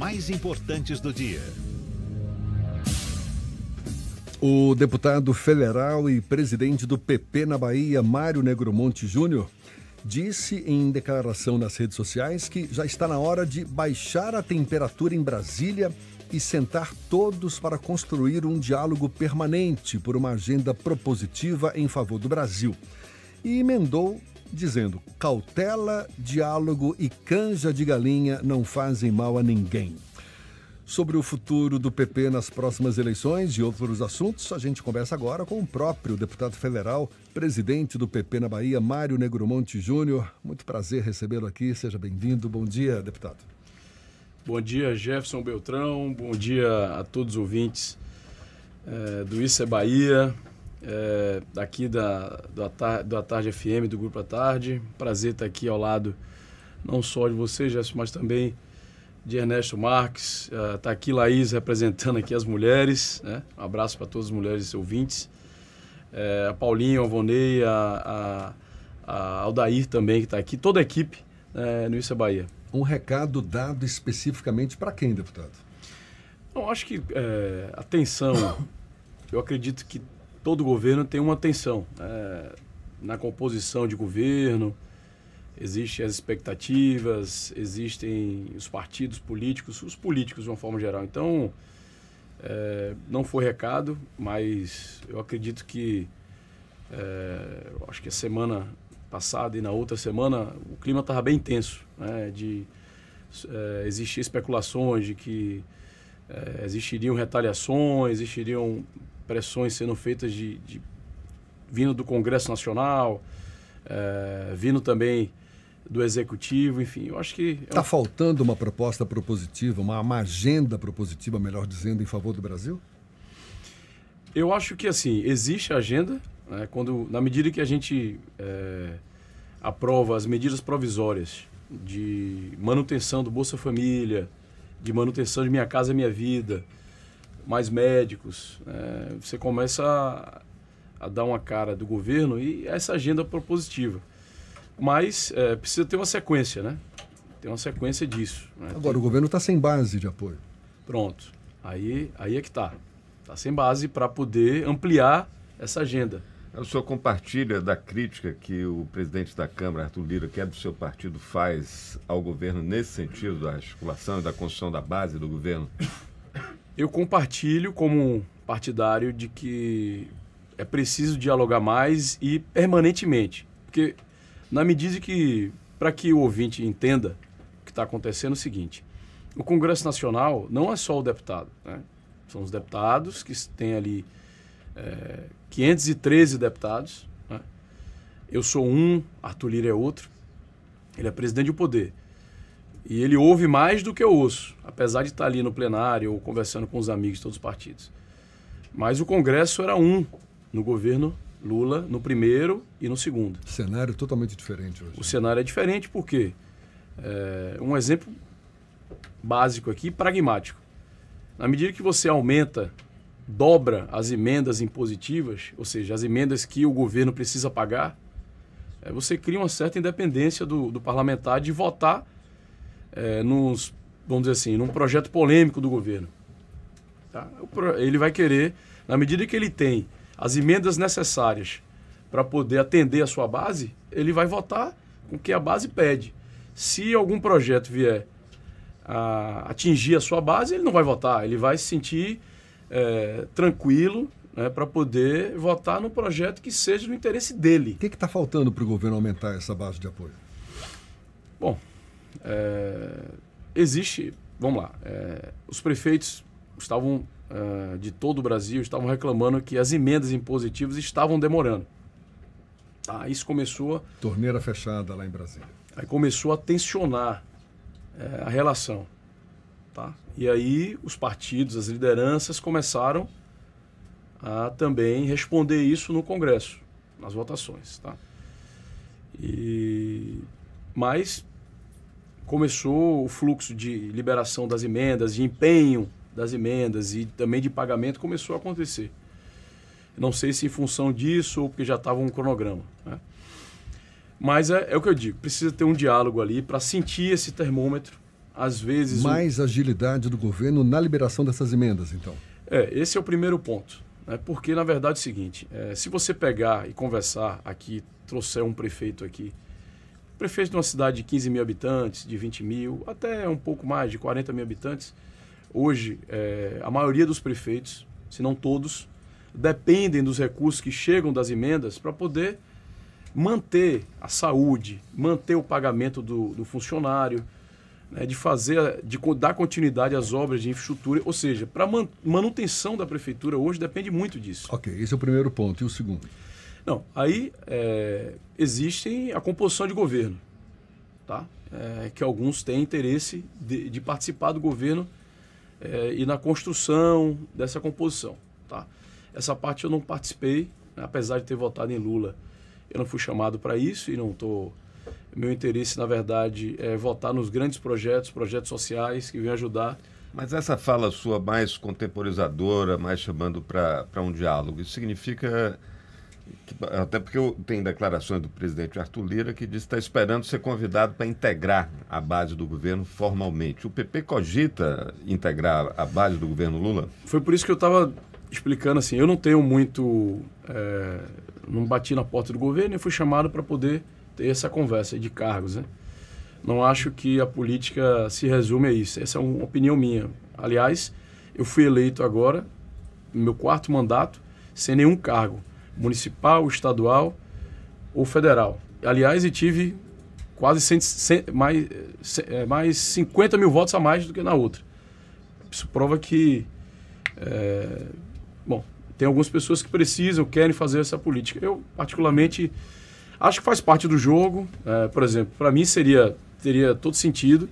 mais importantes do dia. O deputado federal e presidente do PP na Bahia, Mário Negromonte Júnior, disse em declaração nas redes sociais que já está na hora de baixar a temperatura em Brasília e sentar todos para construir um diálogo permanente por uma agenda propositiva em favor do Brasil. E emendou dizendo: cautela, diálogo e canja de galinha não fazem mal a ninguém. Sobre o futuro do PP nas próximas eleições e outros assuntos, a gente conversa agora com o próprio deputado federal, presidente do PP na Bahia, Mário Negromonte Júnior. Muito prazer recebê-lo aqui, seja bem-vindo. Bom dia, deputado. Bom dia, Jefferson Beltrão. Bom dia a todos os ouvintes do Isso é Bahia, daqui da Tarde FM, do Grupo à Tarde. Prazer estar aqui ao lado não só de você, Jefferson, mas também de Ernesto Marques. Está aqui Laís representando aqui as mulheres, né? Um abraço para todas as mulheres ouvintes. A Paulinha, a Vonei, a Aldair também, que está aqui. Toda a equipe no Isso é Bahia. Um recado dado especificamente para quem, deputado? Eu acho que atenção, eu acredito que todo governo tem uma atenção. Na composição de governo, existem as expectativas, existem os partidos políticos, os políticos de uma forma geral. Então, não foi recado, mas eu acredito que, eu acho que a semana passada e na outra semana, o clima estava bem tenso, né? Existiam especulações de que existiriam retaliações, existiriam pressões sendo feitas vindo do Congresso Nacional, vindo também do Executivo, enfim, eu acho que... Está faltando uma proposta propositiva, uma agenda propositiva, melhor dizendo, em favor do Brasil? Eu acho que, assim, existe a agenda, né, na medida que a gente aprova as medidas provisórias de manutenção do Bolsa Família, de manutenção de Minha Casa Minha Vida, mais médicos, você começa a dar uma cara do governo e essa agenda propositiva. Mas precisa ter uma sequência, né? Tem uma sequência disso. Né? Agora, o governo está sem base de apoio. Pronto. Aí é que está. Está sem base para poder ampliar essa agenda. O senhor compartilha da crítica que o presidente da Câmara, Arthur Lira, que é do seu partido, faz ao governo nesse sentido da articulação e da construção da base do governo? Eu compartilho como partidário de que é preciso dialogar mais e permanentemente. Porque na medida que, para que o ouvinte entenda o que está acontecendo, é o seguinte: o Congresso Nacional não é só o deputado, né? São os deputados que têm ali 513 deputados, né? Eu sou um, Arthur Lira é outro. Ele é presidente do poder. E ele ouve mais do que eu ouço, apesar de estar ali no plenário ou conversando com os amigos de todos os partidos. Mas o Congresso era um no governo Lula, no primeiro e no segundo. Cenário totalmente diferente hoje. O cenário é diferente porque, um exemplo básico aqui, pragmático. Na medida que você dobra as emendas impositivas, ou seja, as emendas que o governo precisa pagar, você cria uma certa independência do parlamentar de votar vamos dizer assim, num projeto polêmico do governo. Tá? Ele vai querer, na medida que ele tem as emendas necessárias para poder atender a sua base, ele vai votar com o que a base pede. Se algum projeto vier a atingir a sua base, ele não vai votar, ele vai se sentir tranquilo, né, para poder votar no projeto que seja do interesse dele. O que está faltando para o governo aumentar essa base de apoio? Bom, existe, vamos lá, os prefeitos estavam, de todo o Brasil, estavam reclamando que as emendas impositivas estavam demorando. Isso começou... Torneira fechada lá em Brasília. Aí começou a tensionar a relação. Tá? E aí os partidos, as lideranças começaram a também responder isso no Congresso, nas votações. Tá? Mas começou o fluxo de liberação das emendas, de empenho das emendas e também de pagamento começou a acontecer. Não sei se em função disso ou porque já estava um cronograma, né? Mas é o que eu digo, precisa ter um diálogo ali para sentir esse termômetro às vezes... Mais agilidade do governo na liberação dessas emendas, então. Esse é o primeiro ponto. Né? Porque, na verdade, é o seguinte, se você pegar e conversar aqui, trouxer um prefeito aqui, prefeito de uma cidade de 15 mil habitantes, de 20 mil, até um pouco mais, de 40 mil habitantes, hoje, a maioria dos prefeitos, se não todos, dependem dos recursos que chegam das emendas para poder manter a saúde, manter o pagamento do funcionário, né, de dar continuidade às obras de infraestrutura, ou seja, para manutenção da prefeitura hoje depende muito disso. Ok, esse é o primeiro ponto. E o segundo? Não, aí existe a composição de governo, tá? Que alguns têm interesse de participar do governo e na construção dessa composição, tá? Essa parte eu não participei, né? Apesar de ter votado em Lula, eu não fui chamado para isso e não estou... Meu interesse, na verdade, é votar nos grandes projetos sociais que vêm ajudar. Mas essa fala sua mais contemporizadora, mais chamando para um diálogo, isso significa... Até porque tem declarações do presidente Arthur Lira que diz que está esperando ser convidado para integrar a base do governo formalmente. O PP cogita integrar a base do governo Lula? Foi por isso que eu estava explicando assim, eu não tenho muito... não bati na porta do governo e fui chamado para poder ter essa conversa de cargos, né? Não acho que a política se resume a isso. Essa é uma opinião minha. Aliás, eu fui eleito agora, no meu 4º mandato, sem nenhum cargo. Municipal, estadual ou federal. Aliás, eu tive quase mais 50 mil votos a mais do que na outra. Isso prova que tem algumas pessoas que precisam, querem fazer essa política. Eu, particularmente, acho que faz parte do jogo. Por exemplo, para mim teria todo sentido,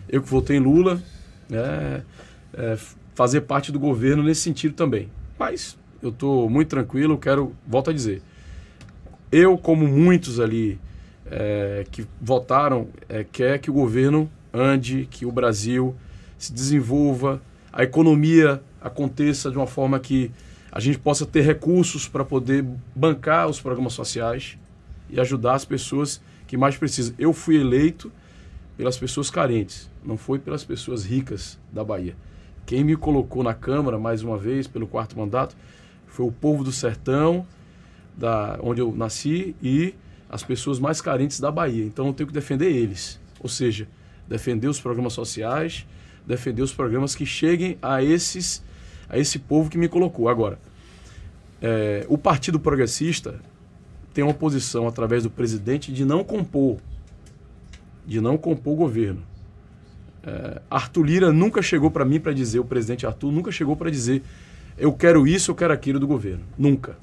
eu que votei em Lula, fazer parte do governo nesse sentido também. Mas eu estou muito tranquilo, volto a dizer, eu, como muitos ali que votaram, quer que o governo ande, que o Brasil se desenvolva, a economia aconteça de uma forma que a gente possa ter recursos para poder bancar os programas sociais e ajudar as pessoas que mais precisam. Eu fui eleito pelas pessoas carentes, não foi pelas pessoas ricas da Bahia. Quem me colocou na Câmara, mais uma vez, pelo 4º mandato, foi o povo do sertão, onde eu nasci, e as pessoas mais carentes da Bahia. Então eu tenho que defender eles. Ou seja, defender os programas sociais, defender os programas que cheguem a esse povo que me colocou. Agora, o Partido Progressista tem uma posição, através do presidente, de não compor o governo. Arthur Lira nunca chegou para mim para dizer, o presidente Arthur nunca chegou para dizer eu quero isso, eu quero aquilo do governo. Nunca.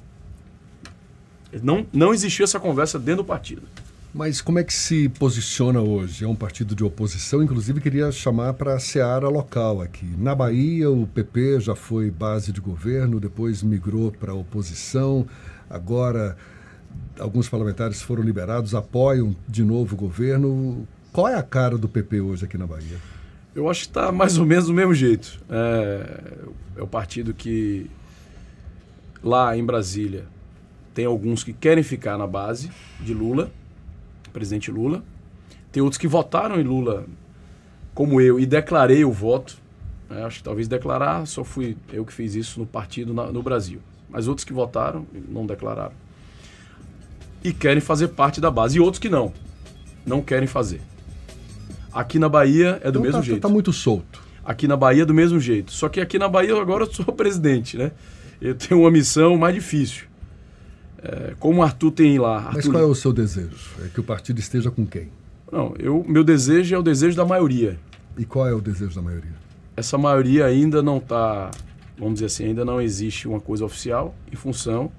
Não existiu essa conversa dentro do partido. Mas como é que se posiciona hoje? É um partido de oposição, inclusive queria chamar para a seara local aqui. Na Bahia, o PP já foi base de governo, depois migrou para a oposição, agora alguns parlamentares foram liberados, apoiam de novo o governo. Qual é a cara do PP hoje aqui na Bahia? Eu acho que está mais ou menos do mesmo jeito. É o partido que, lá em Brasília, tem alguns que querem ficar na base de Lula, presidente Lula. Tem outros que votaram em Lula, como eu, e declarei o voto. Acho que talvez declarar, só fui eu que fiz isso no partido no Brasil. Mas outros que votaram, não declararam. E querem fazer parte da base. E outros que não querem fazer. Aqui na Bahia é do mesmo jeito. Está muito solto. Aqui na Bahia é do mesmo jeito. Só que aqui na Bahia agora eu sou presidente, né? Eu tenho uma missão mais difícil. Como o Arthur tem lá... Mas qual é o seu desejo? É que o partido esteja com quem? Não, meu desejo é o desejo da maioria. E qual é o desejo da maioria? Essa maioria ainda não está, vamos dizer assim, ainda não existe uma coisa oficial em função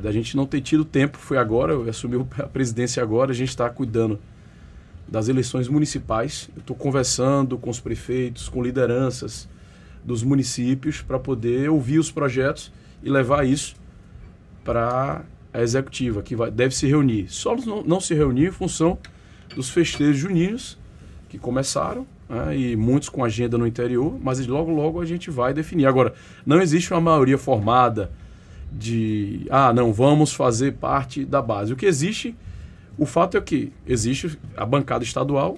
da gente não ter tido tempo. Foi agora, eu assumi a presidência agora, a gente está cuidando das eleições municipais. Eu estou conversando com os prefeitos, com lideranças dos municípios para poder ouvir os projetos e levar isso para a executiva, que deve se reunir. Só não se reunir em função dos festejos juninos que começaram, né, e muitos com agenda no interior, mas logo, logo a gente vai definir. Agora, não existe uma maioria formada de, não, vamos fazer parte da base. O que existe, o fato é que existe a bancada estadual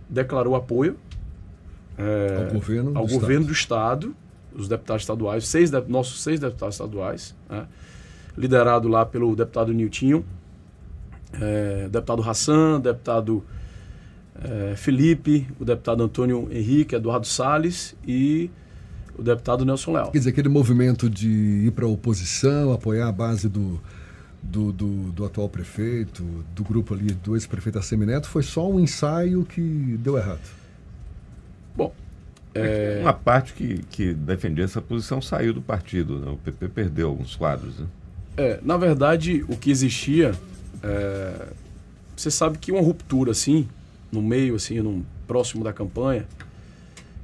declarou apoio ao governo do Estado, os deputados estaduais, nossos 6 deputados estaduais, né, liderado lá pelo deputado Niltinho, deputado Hassan, deputado Felipe, o deputado Antônio Henrique, Eduardo Salles e o deputado Nelson Leal. Quer dizer, aquele movimento de ir para a oposição, apoiar a base do atual prefeito, do grupo ali do ex-prefeito Assemineto, foi só um ensaio que deu errado? Bom, uma parte que defendia essa posição saiu do partido, né? O PP perdeu alguns quadros, né? Na verdade, o que existia, você sabe que uma ruptura assim, no meio, assim, próximo da campanha,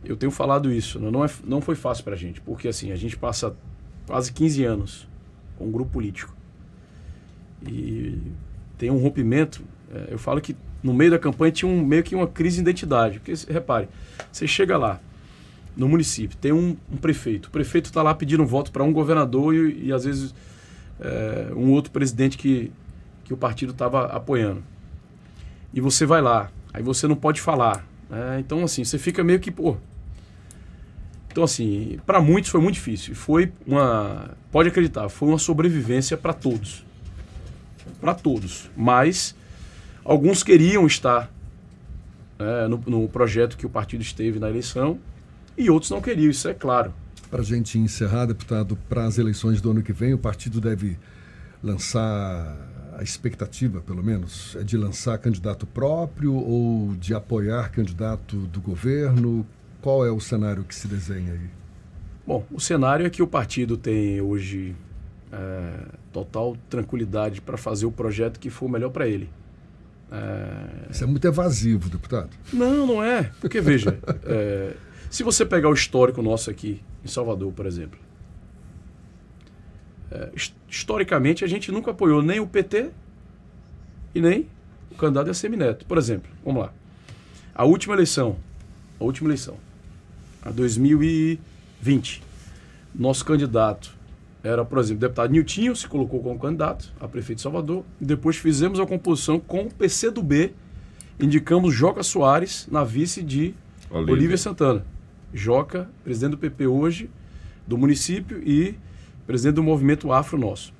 eu tenho falado isso, não foi fácil para a gente, porque assim, a gente passa quase 15 anos com um grupo político e tem um rompimento. Eu falo que no meio da campanha tinha meio que uma crise de identidade, porque repare, você chega lá no município, tem um prefeito, o prefeito está lá pedindo um voto para um governador e às vezes um outro presidente que o partido estava apoiando, e você vai lá, aí você não pode falar, né? Então assim, você fica meio que, então assim, para muitos foi muito difícil, pode acreditar, foi uma sobrevivência para todos, mas alguns queriam estar no projeto que o partido esteve na eleição e outros não queriam, isso é claro. Para a gente encerrar, deputado, para as eleições do ano que vem, o partido deve lançar, a expectativa, pelo menos, é de lançar candidato próprio ou de apoiar candidato do governo? Qual é o cenário que se desenha aí? Bom, o cenário é que o partido tem hoje total tranquilidade para fazer o projeto que for melhor para ele. Isso é muito evasivo, deputado. Não é. Porque, veja, se você pegar o histórico nosso aqui em Salvador, por exemplo, historicamente a gente nunca apoiou nem o PT e nem o candidato Assemineto. Por exemplo, vamos lá. A última eleição, a 2020, nosso candidato era, por exemplo, o deputado Niltinho, se colocou como candidato a prefeito de Salvador, e depois fizemos a composição com o PCdoB, indicamos Joca Soares na vice de Olívia Santana. Joca, presidente do PP hoje, do município, e presidente do movimento Afro Nosso.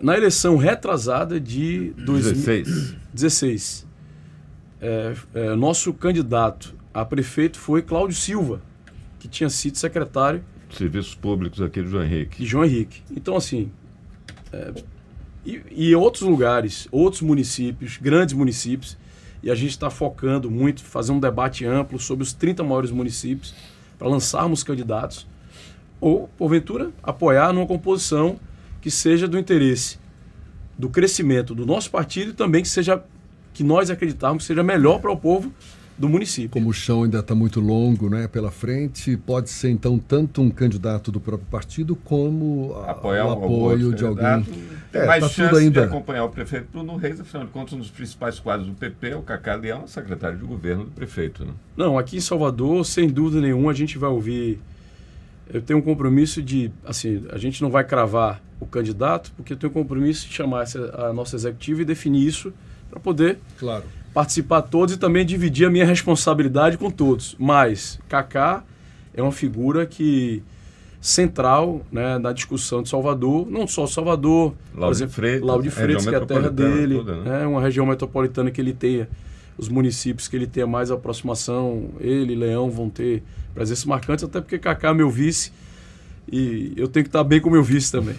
Na eleição retrasada de 2016, nosso candidato a prefeito foi Cláudio Silva, que tinha sido secretário Serviços Públicos aqui de João Henrique. Então, assim, e outros lugares, outros municípios, grandes municípios, e a gente está focando muito, fazer um debate amplo sobre os 30 maiores municípios, para lançarmos candidatos, ou, porventura, apoiar numa composição que seja do interesse do crescimento do nosso partido e também que nós acreditarmos que seja melhor para o povo do município. Como o chão ainda está muito longo, né, pela frente, pode ser então tanto um candidato do próprio partido como o apoio de alguém. Tem mais chance de acompanhar o prefeito Bruno Reis, afinal de contas, um dos principais quadros do PP, o Cacá Leão, secretário de governo do prefeito. Né? Não, aqui em Salvador, sem dúvida nenhuma, a gente vai ouvir. Eu tenho um compromisso de, assim, a gente não vai cravar o candidato, porque eu tenho um compromisso de chamar a nossa executiva e definir isso para poder participar todos e também dividir a minha responsabilidade com todos. Mas Cacá é uma figura central, né, na discussão de Salvador, não só Salvador, por exemplo, Lauro de Freitas, que é a terra dele, toda, né? Uma região metropolitana que ele tenha, os municípios que ele tenha mais aproximação, ele e Leão vão ter presenças marcantes, até porque Cacá é meu vice e eu tenho que estar bem com o meu vice também.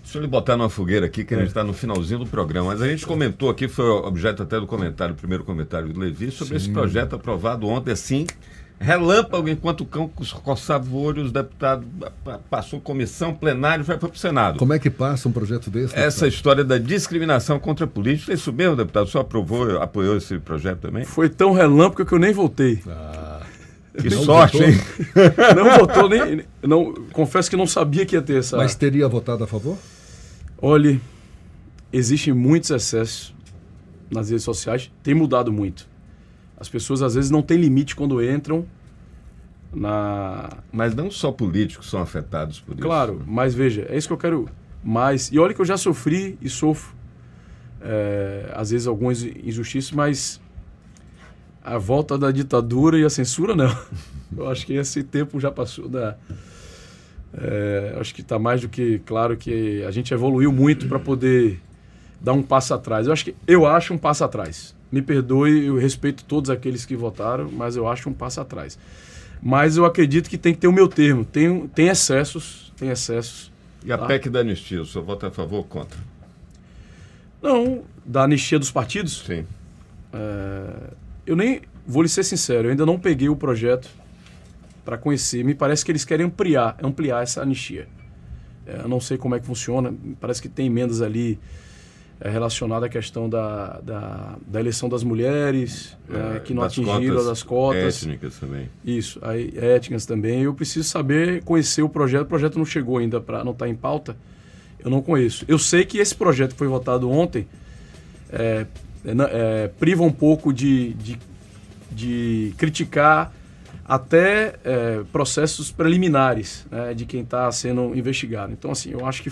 Deixa eu lhe botar numa fogueira aqui, que a gente está no finalzinho do programa, mas a gente comentou aqui, foi objeto até do comentário, o primeiro comentário do Levi, sobre esse projeto aprovado ontem, assim, relâmpago, enquanto o cão coçava o olho, os deputados passou comissão, plenário, foi para o Senado. Como é que passa um projeto desse? Essa história da discriminação contra a política, isso mesmo, deputado, o senhor apoiou esse projeto também? Foi tão relâmpago que eu nem votei. Que sorte, hein? Não votou, confesso que não sabia que ia ter essa... Mas teria votado a favor? Olha, existem muitos excessos nas redes sociais, tem mudado muito. As pessoas às vezes não têm limite quando entram na... Mas não só políticos são afetados por isso. Claro, mas veja, é isso que eu quero mais. E olha que eu já sofri e sofro, às vezes, algumas injustiças, mas a volta da ditadura e a censura, não. Eu acho que esse tempo já passou acho que está mais do que claro que a gente evoluiu muito para poder dar um passo atrás. Eu acho um passo atrás. Me perdoe, eu respeito todos aqueles que votaram, mas eu acho um passo atrás. Mas eu acredito que tem que ter o meu termo. Tem excessos. E a PEC da anistia, o senhor vota a favor ou contra? Não, da anistia dos partidos? Sim. Eu nem, vou lhe ser sincero, eu ainda não peguei o projeto para conhecer. Me parece que eles querem ampliar essa anistia. Eu não sei como é que funciona, parece que tem emendas ali relacionadas à questão da eleição das mulheres, que não atingiram as cotas. Étnicas também. Isso, aí, étnicas também. Eu preciso saber, conhecer o projeto não chegou ainda, não está em pauta, eu não conheço. Eu sei que esse projeto que foi votado ontem priva um pouco de criticar até processos preliminares, né, de quem está sendo investigado. Então, assim, eu acho que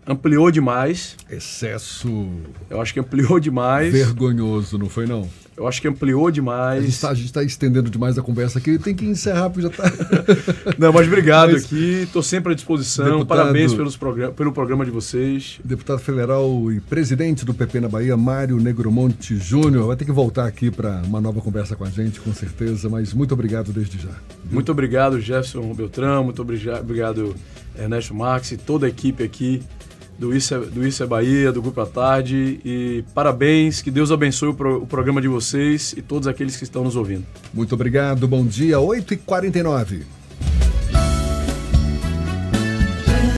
ampliou demais. Excesso. Eu acho que ampliou demais. Vergonhoso, não foi não? Eu acho que ampliou demais. A gente está estendendo demais a conversa aqui. Tem que encerrar, porque já está... Não, mas obrigado aqui. Estou sempre à disposição. Deputado, parabéns pelo programa de vocês. Deputado federal e presidente do PP na Bahia, Mário Negromonte Júnior. Vai ter que voltar aqui para uma nova conversa com a gente, com certeza. Mas muito obrigado desde já. Muito obrigado, Jefferson Beltrão. Muito obrigado, Ernesto Marques e toda a equipe aqui do Isso é Bahia, do Grupo à Tarde, e parabéns, que Deus abençoe o programa de vocês e todos aqueles que estão nos ouvindo. Muito obrigado, bom dia, 8h49.